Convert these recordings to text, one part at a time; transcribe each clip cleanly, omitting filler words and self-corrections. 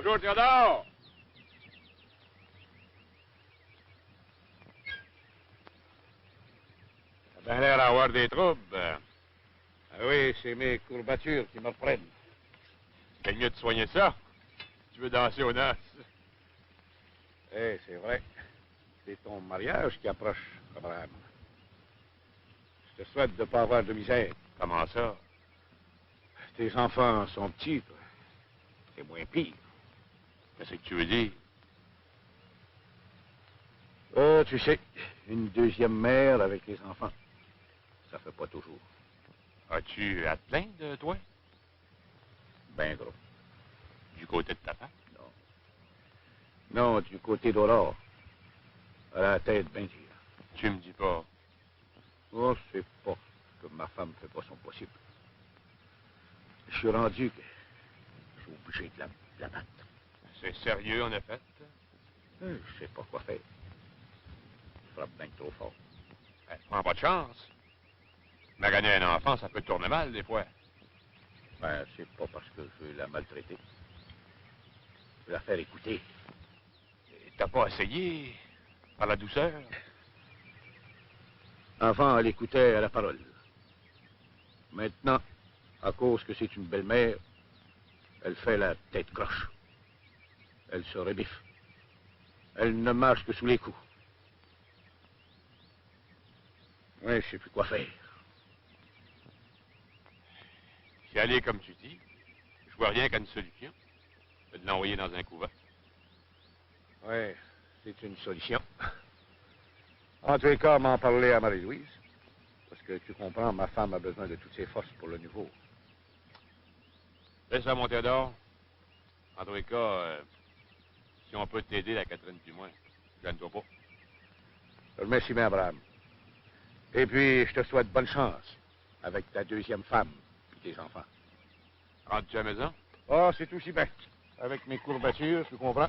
Bonjour, Théodore! T'as bien l'air d'avoir des troubles. Ah oui, c'est mes courbatures qui me reprennent. C'est mieux de soigner ça. Tu veux danser aux noces. Eh, c'est vrai. C'est ton mariage qui approche, Abraham. Je te souhaite de ne pas avoir de misère. Comment ça? Tes enfants sont petits, toi. C'est moins pire. Qu'est-ce que tu veux dire? Oh, tu sais, une deuxième mère avec les enfants, ça fait pas toujours. As-tu à te plaindre, toi? Ben gros. Du côté de ta femme? Non. Non, du côté d'Aurore. Elle a la tête bien dure. Tu me dis pas. Oh, c'est pas que ma femme fait pas son possible. Je suis rendu que je suis obligé de la battre. C'est sérieux, en effet? Je sais pas quoi faire. Je frappe bien trop fort. Ben, prends pas de chance. Mais gagner un enfant, ça peut tourner mal, des fois. Ben, c'est pas parce que je vais la maltraiter. Je vais la faire écouter. T'as pas essayé par la douceur? Enfant, elle écoutait à la parole. Maintenant, à cause que c'est une belle-mère, elle fait la tête croche. Elle se rebiffe. Elle ne marche que sous les coups. Oui, je sais plus quoi faire. Si elle est comme tu dis, je vois rien qu'une solution. C'est de l'envoyer dans un couvent. Oui, c'est une solution. En tous les cas, m'en parler à Marie-Louise. Parce que tu comprends, ma femme a besoin de toutes ses forces pour le nouveau. Laisse-la monter d'or. En tous les cas, si on peut t'aider, la Catherine du moins, gêne-toi pas. Je te remercie bien, Abraham. Et puis, je te souhaite bonne chance avec ta deuxième femme et tes enfants. Rentres-tu à la maison? Oh, c'est aussi bien. Avec mes courbatures, tu comprends?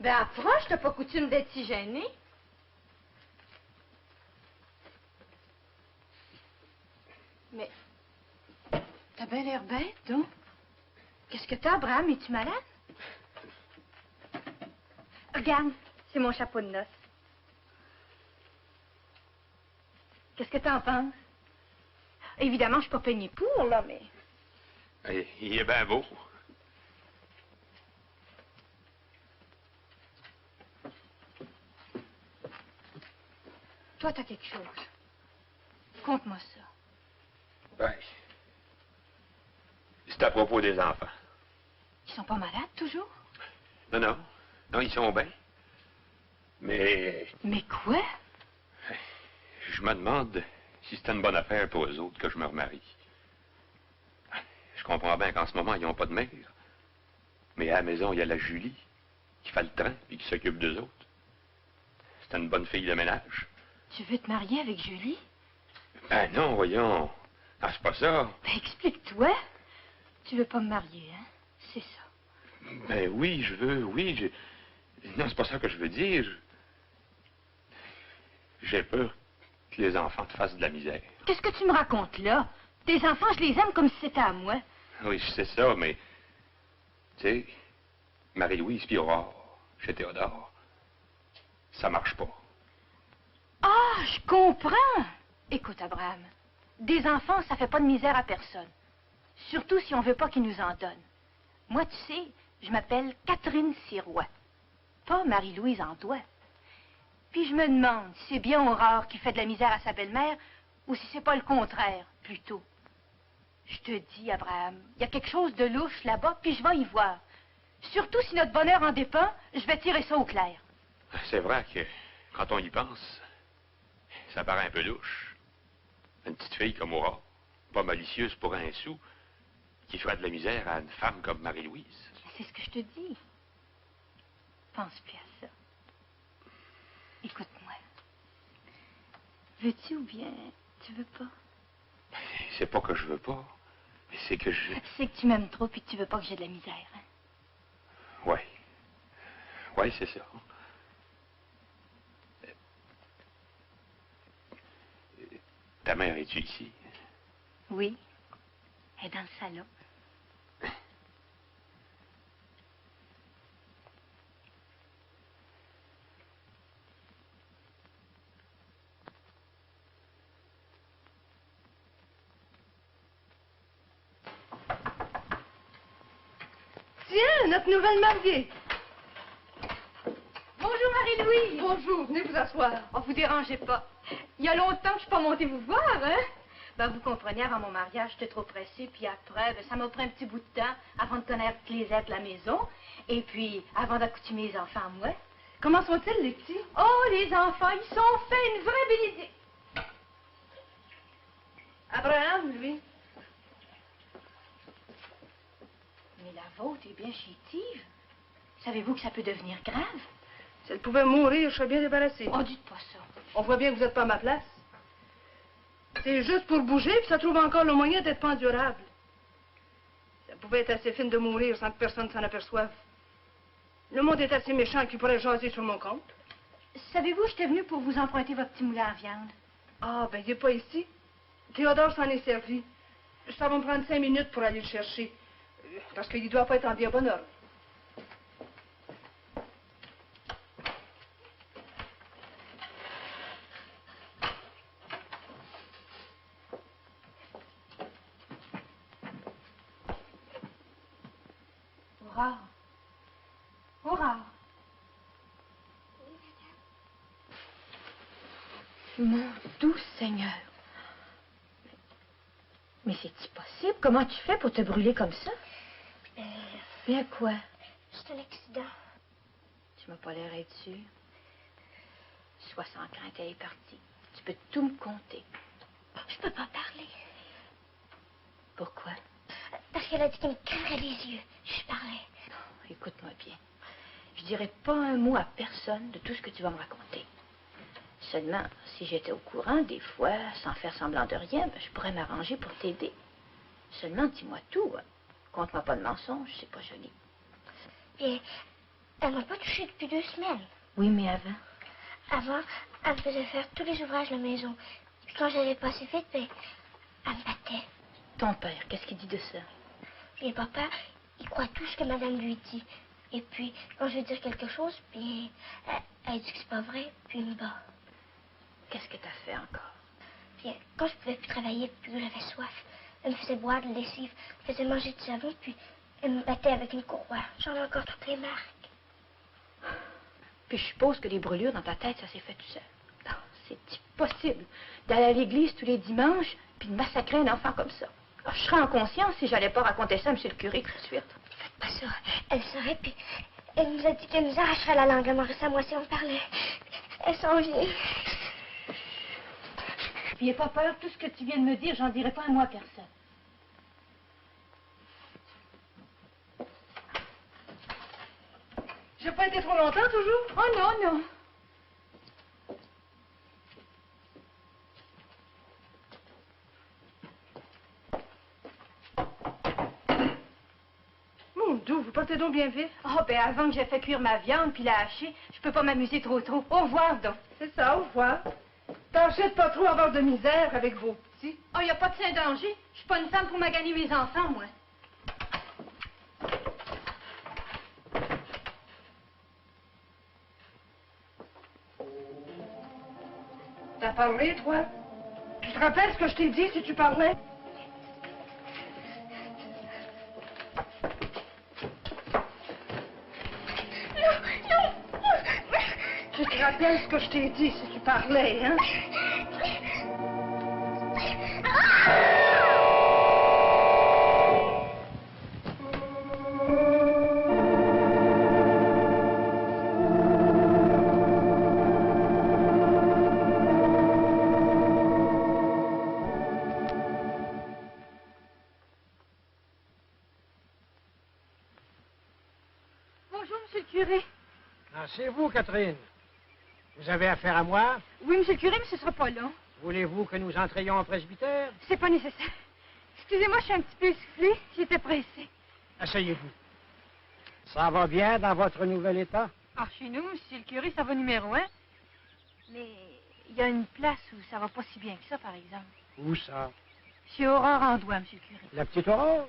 Ben, approche, t'as pas coutume d'être si gêné. Mais, t'as bien l'air bête, donc. Qu'est-ce que t'as, Abraham? Es-tu malade? Regarde, c'est mon chapeau de noces. Qu'est-ce que t'en penses? Évidemment, je suis pas peignée pour, là, mais... Il est bien beau. Toi, t'as quelque chose. Conte-moi ça. Ben, c'est à propos des enfants. Ils sont pas malades, toujours? Non, non. Non, ils sont bien. Mais Mais quoi? je me demande si c'est une bonne affaire pour eux autres que je me remarie. Je comprends bien qu'en ce moment, ils n'ont pas de mère. Mais à la maison, il y a la Julie qui fait le train et qui s'occupe d'eux autres. C'est une bonne fille de ménage. Tu veux te marier avec Julie? Ben non, voyons. Ah, c'est pas ça. Ben, explique-toi. Tu veux pas me marier, hein? C'est ça. Ben oui, je veux, oui. Non, c'est pas ça que je veux dire. J'ai peur que les enfants te fassent de la misère. Qu'est-ce que tu me racontes, là? Tes enfants, je les aime comme si c'était à moi. Oui, je sais ça, mais... Tu sais, Marie-Louise puis Aurore, chez Théodore, ça marche pas. Ah, je comprends. Écoute, Abraham, des enfants, ça fait pas de misère à personne. Surtout si on veut pas qu'ils nous en donnent. Moi, tu sais, je m'appelle Catherine Sirois, pas Marie-Louise Antoine. Puis je me demande si c'est bien Aurore qui fait de la misère à sa belle-mère ou si c'est pas le contraire, plutôt. Je te dis, Abraham, il y a quelque chose de louche là-bas, puis je vais y voir. Surtout si notre bonheur en dépend, je vais tirer ça au clair. C'est vrai que, quand on y pense, ça paraît un peu louche. Une petite fille comme Aurore, pas malicieuse pour un sou, qui ferait de la misère à une femme comme Marie-Louise. C'est ce que je te dis. Pense plus à ça. Écoute-moi. Veux-tu ou bien tu veux pas? C'est pas que je veux pas, mais c'est que je... C'est que tu m'aimes trop puis que tu veux pas que j'ai de la misère, hein? Ouais, c'est ça. Ta mère, es-tu ici? Oui. Elle est dans le salon. Tiens, notre nouvelle mariée. Bonjour, Marie-Louise. Bonjour, venez vous asseoir. Oh, vous dérangez pas. Il y a longtemps que je suis pas montée vous voir, hein? Ben, vous comprenez, avant mon mariage, j'étais trop pressée, puis après, ben, ça m'a pris un petit bout de temps avant de connaître les aides de la maison, et puis avant d'accoutumer les enfants à moi. Comment sont-ils, les petits? Oh, les enfants, ils sont faits une vraie bénédiction. Abraham, lui. Mais la vôtre est bien chétive. Savez-vous que ça peut devenir grave? Si elle pouvait mourir, je serais bien débarrassée. Oh, dites pas ça. On voit bien que vous n'êtes pas à ma place. C'est juste pour bouger, puis ça trouve encore le moyen d'être pas endurable. Ça pouvait être assez fine de mourir sans que personne s'en aperçoive. Le monde est assez méchant qu'il pourrait jaser sur mon compte. Savez-vous, j'étais venue pour vous emprunter votre petit moulin à viande. Ah, ben, il n'est pas ici. Théodore s'en est servi. Ça va me prendre 5 minutes pour aller le chercher. Parce qu'il ne doit pas être en bien bon ordre. Aurore. Aurore. Mon doux Seigneur. Mais c'est-tu possible? Comment tu fais pour te brûler comme ça? Bien quoi? C'est un accident. Tu m'as pas l'air être sûr. Sois sans crainte, elle est partie. Tu peux tout me conter. Je peux pas parler. Pourquoi? Parce qu'elle a dit qu'elle me craindrait les yeux. Je parlais. Écoute-moi bien. Je dirai pas un mot à personne de tout ce que tu vas me raconter. Seulement, si j'étais au courant, des fois, sans faire semblant de rien, ben, je pourrais m'arranger pour t'aider. Seulement, dis-moi tout. Hein. Conte-moi pas de mensonges, c'est pas joli. Puis, elle m'a pas touchée depuis 2 semaines. Oui, mais avant? Avant, elle me faisait faire tous les ouvrages de la maison. Puis quand j'allais pas assez vite, ben, elle me battait. Ton père, qu'est-ce qu'il dit de ça? Puis papa, il croit tout ce que madame lui dit. Et puis, quand je veux dire quelque chose, puis elle dit que c'est pas vrai, puis il me bat. Qu'est-ce que t'as fait encore? Puis quand je pouvais plus travailler, puis que j'avais soif, elle me faisait boire de la lessive, elle me faisait manger du savon, puis elle me battait avec une courroie. J'en ai encore toutes les marques. Puis je suppose que les brûlures dans ta tête, ça s'est fait tout seul. Non, c'est impossible d'aller à l'église tous les dimanches, puis de massacrer un enfant comme ça. Alors, je serais en conscience si j'allais pas raconter ça à M. le curé tout de suite. Faites pas ça. Elle saurait, puis elle nous a dit qu'elle nous arracherait la langue à Maurice à moi si on parlait. Elle s'en vient. Puis n'aie pas peur, tout ce que tu viens de me dire, j'en dirai pas un mot à personne. J'ai pas été trop longtemps, toujours? Oh non, non. Mon Dieu, vous partez donc bien vite. Oh, ben avant que j'ai fait cuire ma viande puis la hacher, je peux pas m'amuser trop. Au revoir, donc. C'est ça, au revoir. Tâchez de pas trop avoir de misère avec vos petits. Oh, y a pas de saint danger. Je suis pas une femme pour maganer mes enfants, moi. T'as parlé, toi? Tu te rappelles ce que je t'ai dit si tu parlais? Tu te rappelles ce que je t'ai dit si tu parlais, hein? Bonjour, monsieur le curé. Ah, c'est vous, Catherine. Vous avez affaire à moi? Oui, monsieur le curé, mais ce sera pas long. Voulez-vous que nous entrions en presbytère? C'est pas nécessaire. Excusez-moi, je suis un petit peu essoufflée. J'étais pressée. Asseyez-vous. Ça va bien dans votre nouvel état? Ah, chez nous, monsieur le curé, ça va numéro 1. Mais il y a une place où ça va pas si bien que ça, par exemple. Où ça? Chez Aurore Andois, monsieur le curé. La petite Aurore?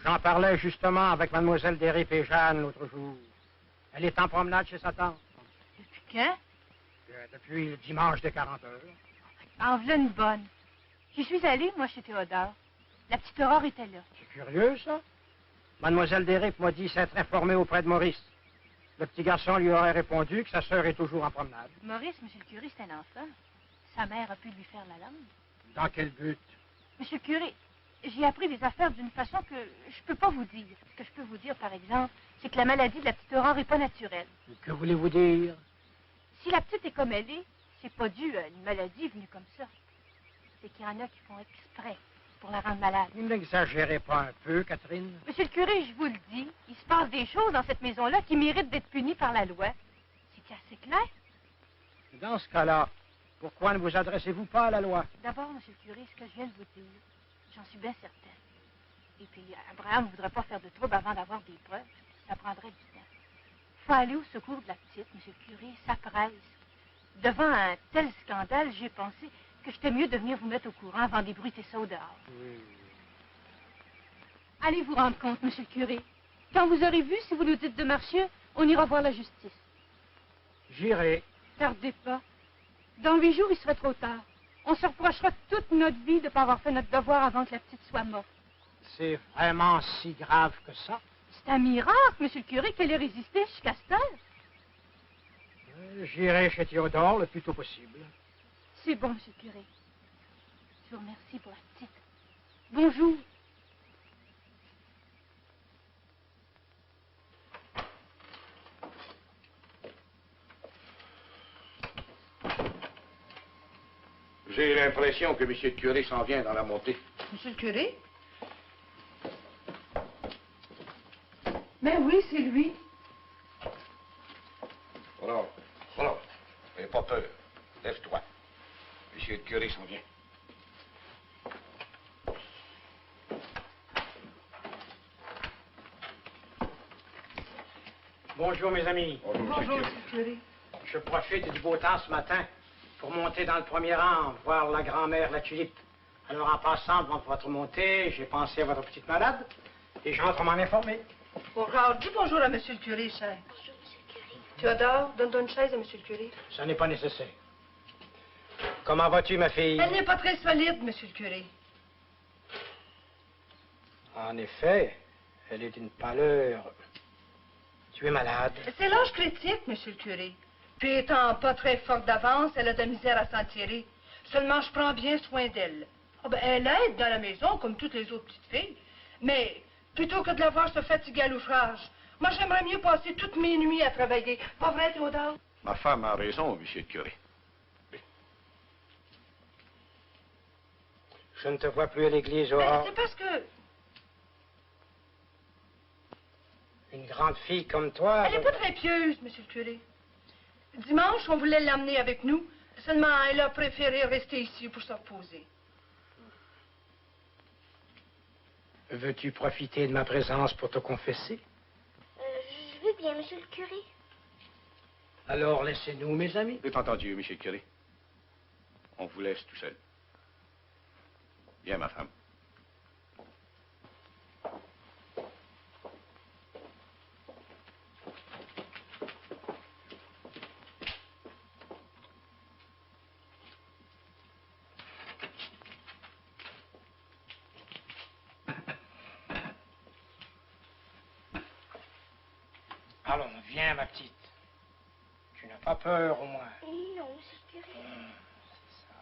J'en parlais justement avec mademoiselle Derry et Jeanne l'autre jour. Elle est en promenade chez sa tante. Depuis quand? Depuis le dimanche de 40 heures. En voilà une bonne. J'y suis allée, moi, chez Théodore. La petite Aurore était là. C'est curieux, ça. Mademoiselle Derry m'a dit s'être informée auprès de Maurice. Le petit garçon lui aurait répondu que sa sœur est toujours en promenade. Maurice, monsieur le curé, c'est un enfant. Sa mère a pu lui faire la langue. Dans quel but? Monsieur le curé, j'ai appris des affaires d'une façon que je peux pas vous dire. Ce que je peux vous dire, par exemple, c'est que la maladie de la petite Aurore est pas naturelle. Que voulez-vous dire? Si la petite est comme elle est, c'est pas dû à une maladie venue comme ça. C'est qu'il y en a qui font exprès pour la rendre malade. Vous n'exagérez pas un peu, Catherine? Monsieur le curé, je vous le dis, il se passe des choses dans cette maison-là qui méritent d'être punies par la loi. C'est assez clair. Dans ce cas-là, pourquoi ne vous adressez-vous pas à la loi? D'abord, monsieur le curé, ce que je viens de vous dire, j'en suis bien certaine. Et puis, Abraham ne voudrait pas faire de trouble avant d'avoir des preuves. Ça prendrait du temps. Il faut aller au secours de la petite, monsieur le curé, ça presse. Devant un tel scandale, j'ai pensé que j'étais mieux de venir vous mettre au courant avant d'ébruiter ça au dehors. Oui. Allez vous rendre compte, monsieur le curé. Quand vous aurez vu, si vous nous dites de marcher, on ira voir la justice. J'irai. Tardez pas. Dans 8 jours, il serait trop tard. On se reprochera toute notre vie de ne pas avoir fait notre devoir avant que la petite soit morte. C'est vraiment si grave que ça? C'est un miracle, monsieur le curé, qu'elle ait résisté jusqu'à cette heure. J'irai chez Théodore le plus tôt possible. C'est bon, monsieur le curé. Je vous remercie pour la petite. Bonjour. J'ai l'impression que M. le curé s'en vient dans la montée. Monsieur le curé? Mais oui, c'est lui. Alors, n'aie pas peur. Lève-toi. Monsieur le curé s'en vient. Bonjour, mes amis. Bonjour, monsieur le curé. Je profite du beau temps ce matin pour monter dans le premier rang, voir la grand-mère, la tulipe. Alors, en passant devant votre montée, j'ai pensé à votre petite malade et j'entre m'en informer. Aurore, dis bonjour à monsieur le curé, cher. Bonjour, monsieur le curé. Théodore, donne-toi une chaise à monsieur le curé. Ça n'est pas nécessaire. Comment vas-tu, ma fille? Elle n'est pas très solide, monsieur le curé. En effet, elle est d'une pâleur. Tu es malade? C'est l'âge critique, monsieur le curé. Puis étant pas très forte d'avance, elle a de la misère à s'en tirer. Seulement, je prends bien soin d'elle. Ah ben, elle aide dans la maison, comme toutes les autres petites filles. Mais, plutôt que de la voir se fatiguer à l'ouvrage, moi, j'aimerais mieux passer toutes mes nuits à travailler. Pas vrai, Théodore? Ma femme a raison, monsieur le curé. Je ne te vois plus à l'église, Ben, Aurore. c'est parce que... Une grande fille comme toi... Elle n'est pas très pieuse, monsieur le curé. Dimanche, on voulait l'amener avec nous. Seulement, elle a préféré rester ici pour se reposer. Veux-tu profiter de ma présence pour te confesser? Je veux bien, monsieur le curé. Alors, laissez-nous, mes amis. C'est entendu, monsieur le curé. On vous laisse tout seul. Viens, ma femme. Allons, viens, ma petite. Tu n'as pas peur, au moins. Non, monsieur le curé. C'est ça.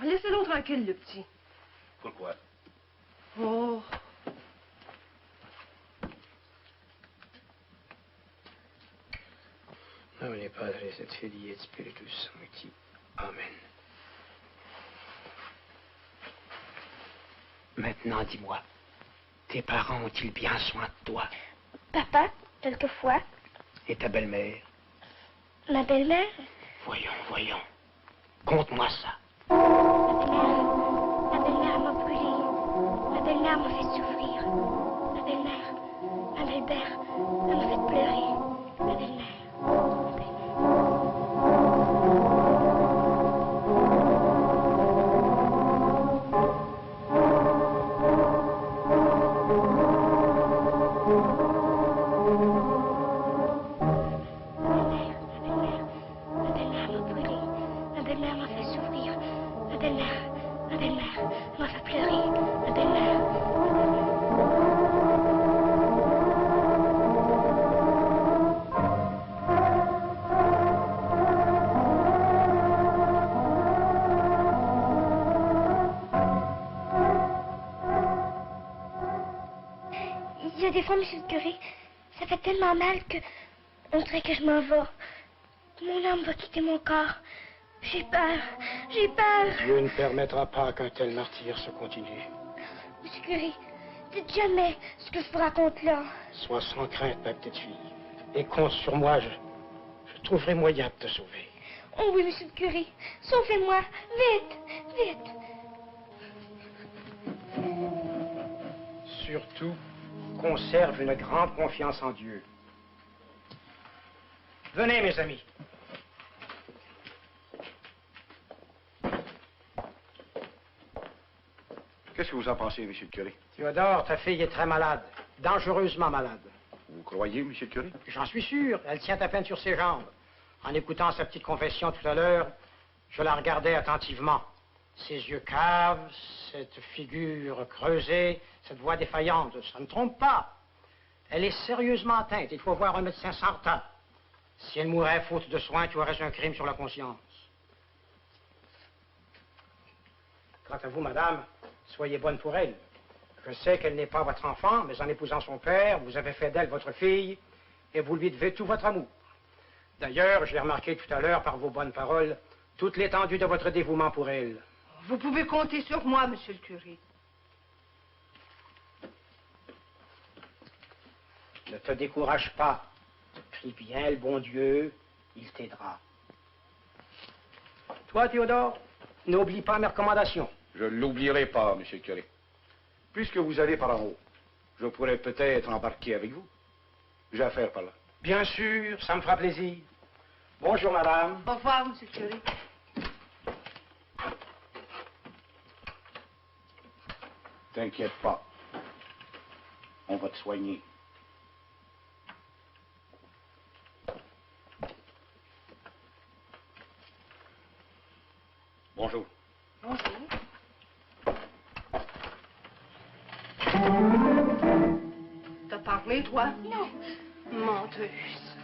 Laissez-le tranquille, le petit. Pourquoi? Oh. Nomine Patris et Filii et Spiritus Sancti. Amen. Maintenant, dis-moi, tes parents ont-ils bien soin de toi? Papa, quelquefois. Et ta belle-mère? Ma belle-mère? Voyons. Conte-moi ça. Ma belle-mère m'a brûlé. Ma belle-mère m'a fait souffrir. Ma belle-mère, ma belle-mère, elle m'a fait pleurer. Ma belle-mère, ma belle-mère. Il y a des fois, monsieur le curé, ça fait tellement mal que on dirait que je m'en vais. Mon âme va quitter mon corps. J'ai peur. Dieu ne permettra pas qu'un tel martyr se continue. Monsieur le curé, dites jamais ce que je vous raconte là. Sois sans crainte, ma petite fille. Et compte sur moi, je trouverai moyen de te sauver. Oh oui, monsieur le curé, sauvez-moi, vite. Surtout, conserve une grande confiance en Dieu. Venez, mes amis. Qu'est-ce que vous en pensez, monsieur le curé? Théodore, ta fille est très malade, dangereusement malade. Vous croyez, monsieur le curé? J'en suis sûr, elle tient à peine sur ses jambes. En écoutant sa petite confession tout à l'heure, je la regardais attentivement. Ses yeux caves, cette figure creusée, cette voix défaillante, ça ne trompe pas. Elle est sérieusement atteinte, il faut voir un médecin sans retard. Si elle mourait faute de soins, tu aurais un crime sur la conscience. Quant à vous, madame, soyez bonne pour elle. Je sais qu'elle n'est pas votre enfant, mais en épousant son père, vous avez fait d'elle votre fille, et vous lui devez tout votre amour. D'ailleurs, j'ai remarqué tout à l'heure, par vos bonnes paroles, toute l'étendue de votre dévouement pour elle. Vous pouvez compter sur moi, monsieur le curé. Ne te décourage pas. Prie bien le bon Dieu, il t'aidera. Toi, Théodore, n'oublie pas mes recommandations. Je ne l'oublierai pas, monsieur le curé. Puisque vous allez par en haut, je pourrais peut-être embarquer avec vous. J'ai affaire par là. Bien sûr, ça me fera plaisir. Bonjour, madame. Au revoir, monsieur le curé. T'inquiète pas. On va te soigner. Bonjour. Bonjour. T'as parlé, toi? Non. Menteuse.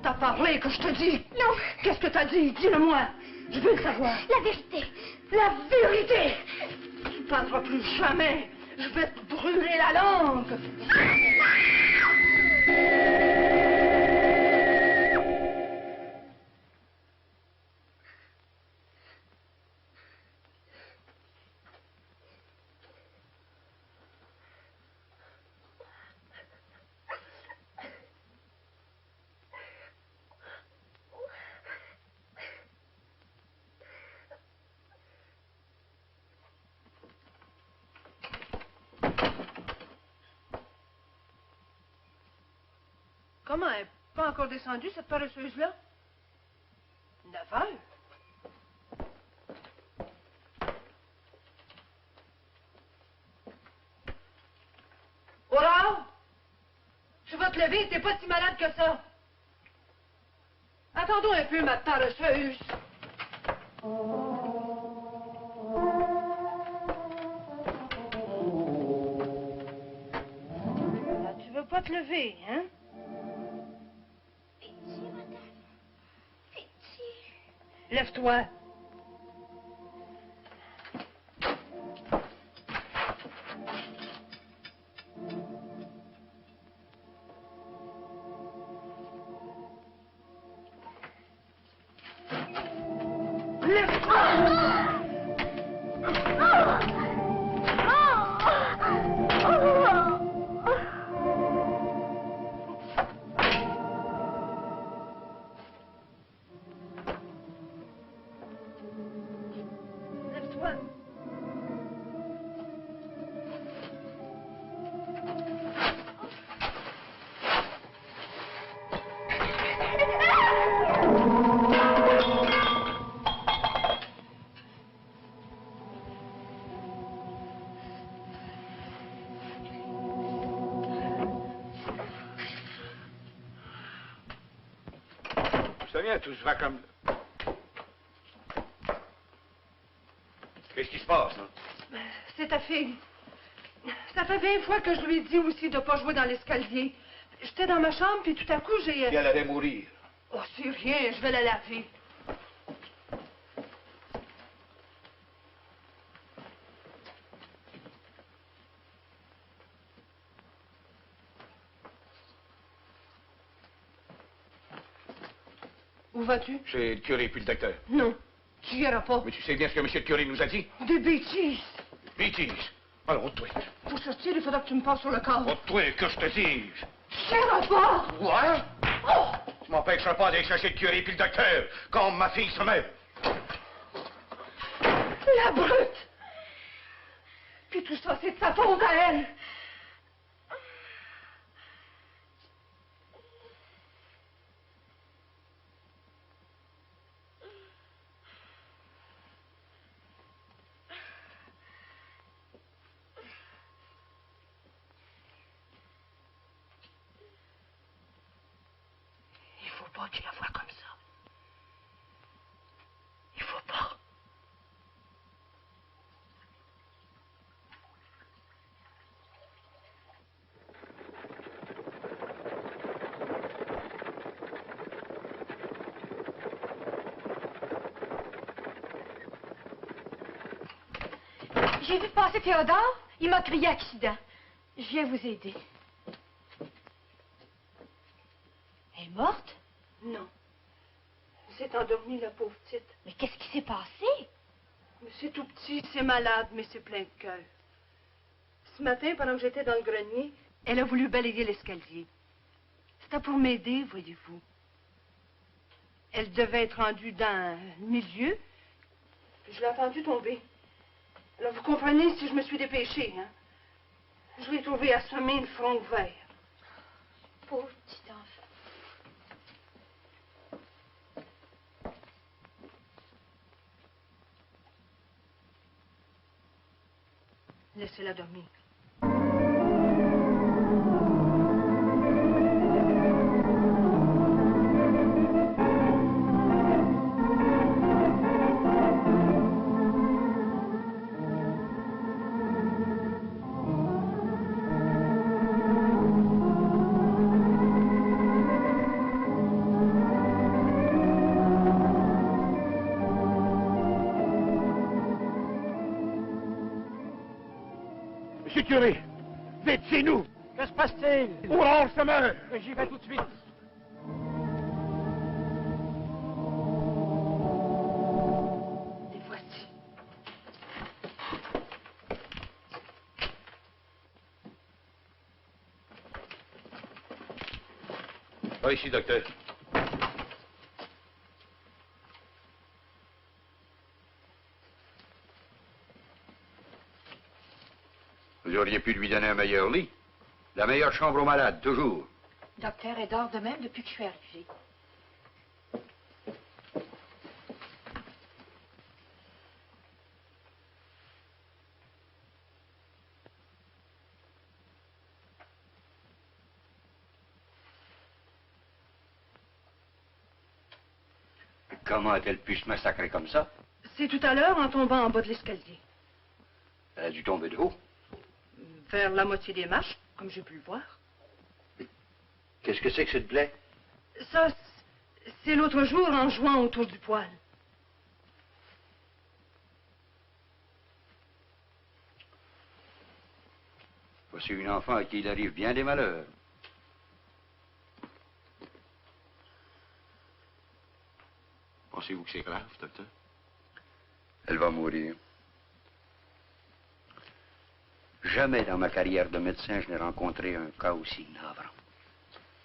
T'as parlé, que je te dis? Non. Qu'est-ce que t'as dit? Dis-le-moi. Je veux le savoir. La vérité. La vérité! Tu ne parleras plus jamais. Je vais te brûler la langue. Comment elle n'est pas encore descendue, cette paresseuse-là? 9 heures. Aurore! Je vais te lever, t'es pas si malade que ça. Attendons un peu, ma paresseuse. Ah, tu veux pas te lever, hein? Pitié, madame. Pitié. Lève-toi. rien, tout se va comme... Qu'est-ce qui se passe, là? C'est ta fille. Ça fait 20 fois que je lui ai dit aussi de ne pas jouer dans l'escalier. J'étais dans ma chambre, puis tout à coup, j'ai... Si elle allait mourir. Oh, c'est rien, je vais la laver. Où vas-tu? Chez le curé puis le docteur. Non, tu iras pas. Mais tu sais bien ce que M. le curé nous a dit? Des bêtises. Bêtises. Alors, ôte-toi. Pour sortir, il faudra que tu me passes sur le corps. Ôte-toi, que je te dise. Tu iras pas. Quoi? Oh! Tu m'empêcheras pas d'aller chercher le curé puis le docteur quand ma fille se meurt. La brute! Puis tout ça, c'est de sa faute à elle. Il faut pas que tu la vois comme ça. Il faut pas. J'ai vu passer Théodore. Il m'a crié accident. Je viens vous aider. Elle est morte? Non. C'est endormi, la pauvre petite. Mais qu'est-ce qui s'est passé? Mais c'est tout petit, c'est malade, mais c'est plein de cœur. Ce matin, pendant que j'étais dans le grenier, elle a voulu balayer l'escalier. C'était pour m'aider, voyez-vous. Elle devait être rendue dans le milieu, puis je l'ai entendue tomber. Alors, vous comprenez si je me suis dépêchée, hein? Je l'ai trouvée assommée, le front ouvert. Pauvre petit enfant. Laissez-la dormir. Monsieur le curé, vite chez nous. Que se passe-t-il? Aurore se meurt. J'y vais tout de suite. Les voici. Va ici, docteur. Vous auriez pu lui donner un meilleur lit. La meilleure chambre aux malades, toujours. Docteur, elle dort de même depuis que je suis arrivée. Comment a-t-elle pu se massacrer comme ça? C'est tout à l'heure en tombant en bas de l'escalier. Elle a dû tomber de haut. Vers la moitié des marches, comme j'ai pu le voir. Qu'est-ce que c'est que cette plaie? Ça, c'est l'autre jour en jouant autour du poêle. Voici une enfant à qui il arrive bien des malheurs. Pensez-vous que c'est grave, docteur? Elle va mourir. Jamais dans ma carrière de médecin, je n'ai rencontré un cas aussi navrant.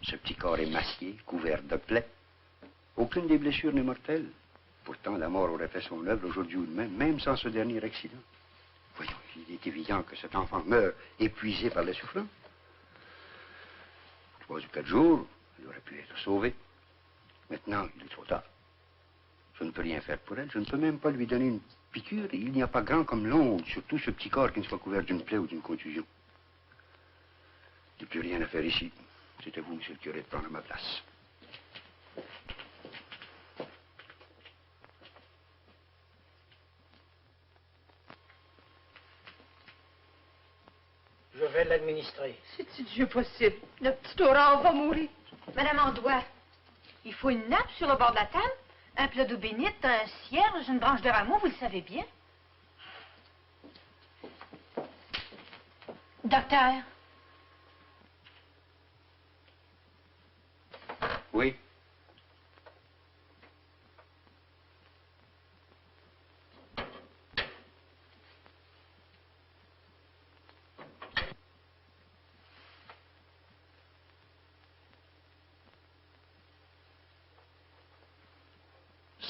Ce petit corps émacié, couvert de plaies. Aucune des blessures n'est mortelle. Pourtant, la mort aurait fait son œuvre aujourd'hui ou demain, même sans ce dernier accident. Voyons, il est évident que cet enfant meurt épuisé par la souffrance. 3 ou 4 jours, il aurait pu être sauvé. Maintenant, il est trop tard. Je ne peux rien faire pour elle. Je ne peux même pas lui donner une piqûre. Il n'y a pas grand comme l'onde, surtout ce petit corps qui ne soit couvert d'une plaie ou d'une contusion. Il n'y a plus rien à faire ici. C'est à vous, monsieur le curé, de prendre ma place. l'administrer. C'est-tu Dieu possible? La petite Aurore va mourir. Madame Andois, il faut une nappe sur le bord de la table, un plat d'eau bénite, un cierge, une branche de rameau, vous le savez bien. Docteur, Oui.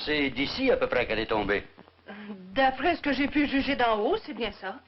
C'est d'ici à peu près qu'elle est tombée. D'après ce que j'ai pu juger d'en haut, c'est bien ça.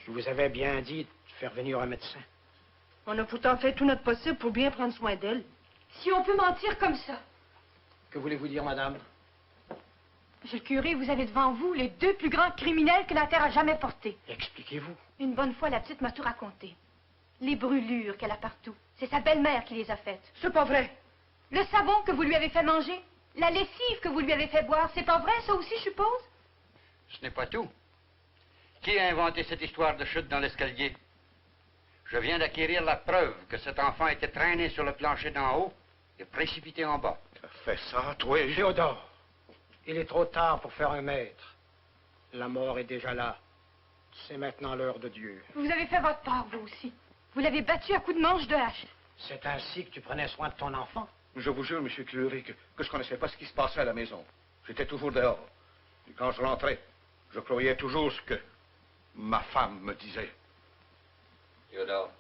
Je vous avais bien dit de faire venir un médecin. On a pourtant fait tout notre possible pour bien prendre soin d'elle. si on peut mentir comme ça. Que voulez-vous dire, madame? Monsieur le curé, vous avez devant vous les deux plus grands criminels que la terre a jamais portés. Expliquez-vous. Une bonne fois, la petite m'a tout raconté. Les brûlures qu'elle a partout, c'est sa belle-mère qui les a faites. C'est pas vrai. Le savon que vous lui avez fait manger, la lessive que vous lui avez fait boire, c'est pas vrai, ça aussi, je suppose? Ce n'est pas tout. Qui a inventé cette histoire de chute dans l'escalier? Je viens d'acquérir la preuve que cet enfant était traîné sur le plancher d'en haut et précipité en bas. T'as fait ça, toi? Théodore, il est trop tard pour faire un maître. La mort est déjà là. C'est maintenant l'heure de Dieu. Vous avez fait votre part, vous aussi. Vous l'avez battu à coups de manche de hache. C'est ainsi que tu prenais soin de ton enfant? Je vous jure, monsieur le curé, que je connaissais pas ce qui se passait à la maison. J'étais toujours dehors. Et quand je rentrais, je croyais toujours ce que ma femme me disait. Théodore,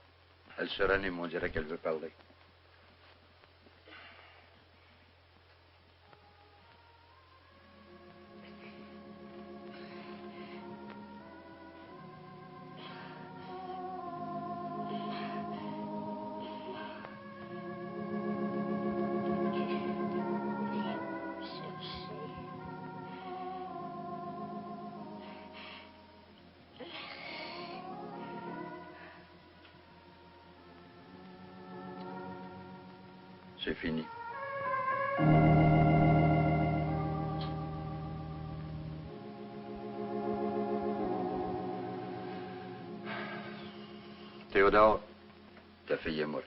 elle se ranime, on dirait qu'elle veut parler. C'est fini. Théodore, ta fille est morte.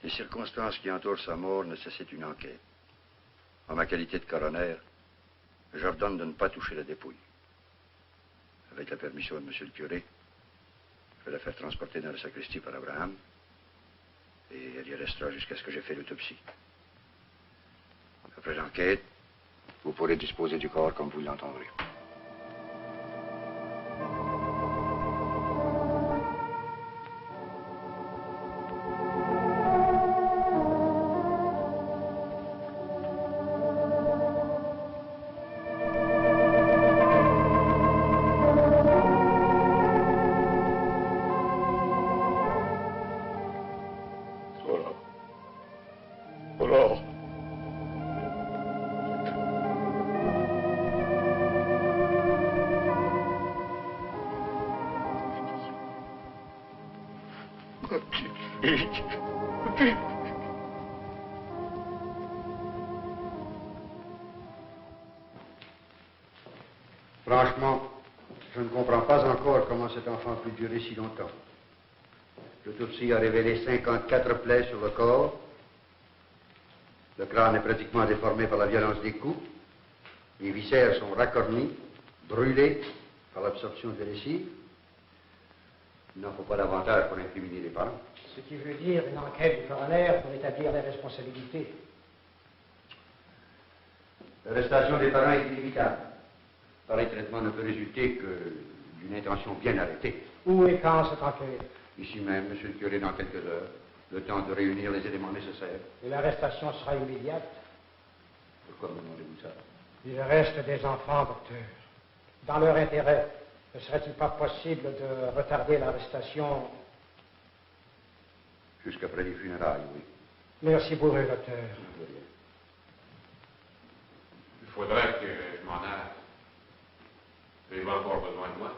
Les circonstances qui entourent sa mort nécessitent une enquête. En ma qualité de coroner, j'ordonne de ne pas toucher la dépouille. Avec la permission de monsieur le curé, je vais la faire transporter dans la sacristie par Abraham. Et elle y restera jusqu'à ce que j'ai fait l'autopsie. Après l'enquête, vous pourrez disposer du corps comme vous l'entendrez. Franchement, je ne comprends pas encore comment cet enfant a pu durer si longtemps. L'autopsie a révélé 54 plaies sur le corps. Le crâne est pratiquement déformé par la violence des coups. Les viscères sont racornis, brûlés par l'absorption de lessive. Il n'en faut pas davantage pour incriminer les parents. Ce qui veut dire une enquête du coroner pour établir les responsabilités. L'arrestation des parents est inévitable. Pareil traitement ne peut résulter que d'une intention bien arrêtée. Où et quand cette enquête? Ici même, monsieur le curé, dans quelques heures. Le temps de réunir les éléments nécessaires. Et l'arrestation sera immédiate? Pourquoi me demandez-vous ça? Il reste des enfants, docteur. Dans leur intérêt, ne serait-il pas possible de retarder l'arrestation? Jusqu'après les funérailles, oui. Merci pour eux, docteur. Il faudrait que je m'en aille. Avez-vous encore besoin de moi?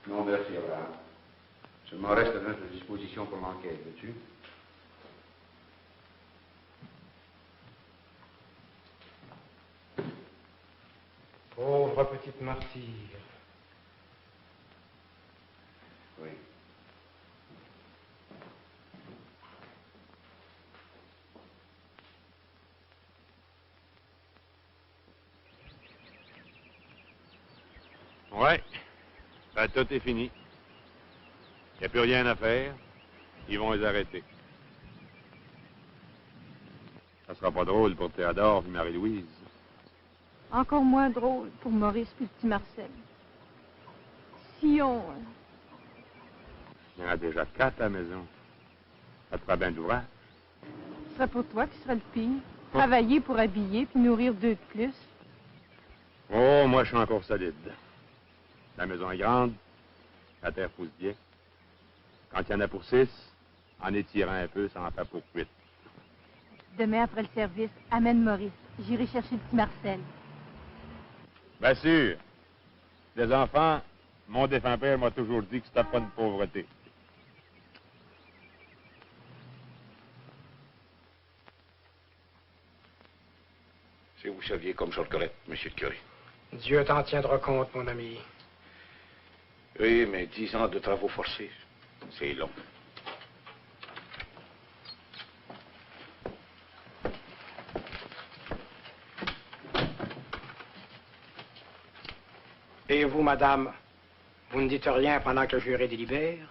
Non, merci, Abraham. Seulement reste à notre disposition pour l'enquête, veux-tu? Pauvre petite martyre. Oui. Ouais. Ben, tout est fini. Il n'y a plus rien à faire. Ils vont les arrêter. Ça sera pas drôle pour Théodore et Marie-Louise. Encore moins drôle pour Maurice et le petit Marcel. Si on... Il y en a déjà 4 à la maison. Ça te fera bien d'ouvrage. Ce serait pour toi qui serait le pire. Travailler pour habiller puis nourrir 2 de plus. Oh, moi, je suis encore solide. La maison est grande. La terre pousse bien. Quand il y en a pour 6, en étirant un peu, ça en fait pour 8. Demain, après le service, amène Maurice. J'irai chercher le petit Marcel. Bien sûr. Les enfants, mon défunt père m'a toujours dit que c'était pas une pauvreté. Si vous saviez comme je regrette, monsieur le curé. Dieu t'en tiendra compte, mon ami. Oui, mais 10 ans de travaux forcés, c'est long. Et vous, madame, vous ne dites rien pendant que le juré délibère?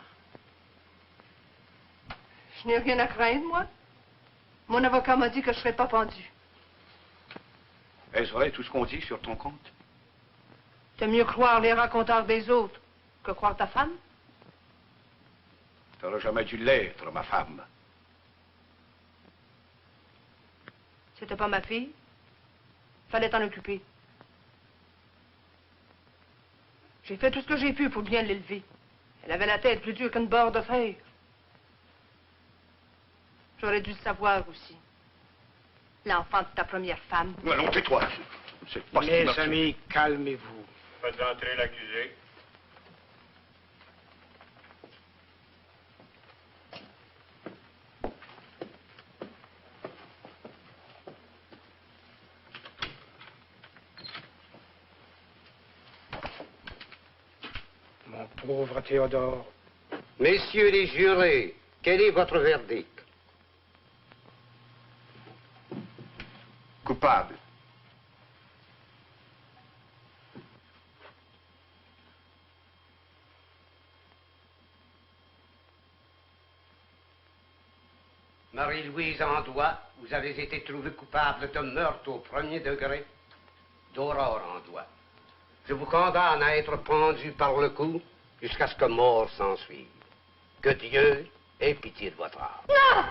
Je n'ai rien à craindre, moi. Mon avocat m'a dit que je ne serais pas pendu. Est-ce vrai tout ce qu'on dit sur ton compte? T'aimes mieux croire les raconteurs des autres que croire ta femme? T'aurais jamais dû l'être, ma femme. C'était pas ma fille. Fallait t'en occuper. J'ai fait tout ce que j'ai pu pour bien l'élever. Elle avait la tête plus dure qu'une barre de fer. J'aurais dû le savoir aussi. L'enfant de ta première femme. Non, tais-toi. C'est pas Mes amis, calmez-vous. Faites entrer l'accusé. Mon pauvre Théodore. Messieurs les jurés, quel est votre verdict? Coupable. Marie-Louise Andois, vous avez été trouvée coupable de meurtre au 1er degré d'Aurore Andois. Je vous condamne à être pendu par le cou jusqu'à ce que mort s'ensuive. Que Dieu ait pitié de votre âme. Non!